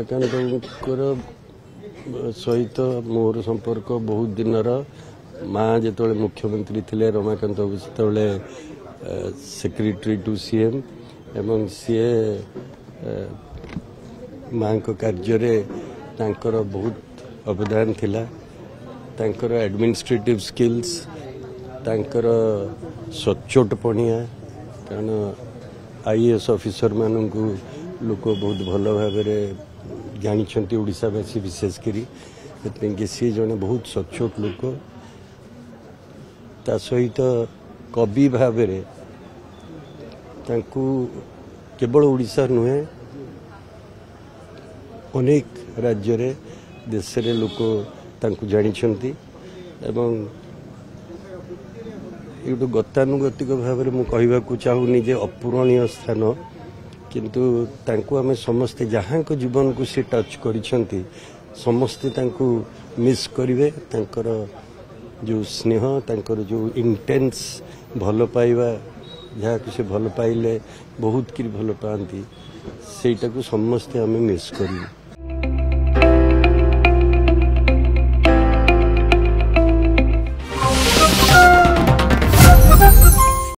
रमाकांत सहित मोर संपर्क बहुत दिन माँ जो मुख्यमंत्री थे रमाकांत बाबू से सेक्रेटरी टू सीएम एवं सी माँ को कार्य बहुत अवदान थिला तांकर एडमिनिस्ट्रेटिव स्किल्स तांकर सचोट पणिया कारण आईएएस ऑफिसर मानू लोक बहुत भल भाव जानी ओडिशावासी विशेषकर सी जड़े बहुत सचोट लोक ता सहित कवि भाव केवल ओडिशा नुहे अनेक राज्य रे देश रे लोक जानी एवं ये गतानुगतिक भाव में मुझे चाहूनी जे अपूरणीय स्थान किंतु तांको आमे समस्ते जहाँ को जीवन को सी टच करिसेंती समस्ते तांको मिस करिवे तांकर जो स्नेह तांकर जो इंटेंस भल पाइबा जहाँ कि से भल पाइले बहुत कि भल पाती सेटा को समस्ते आमे मिस करिवे।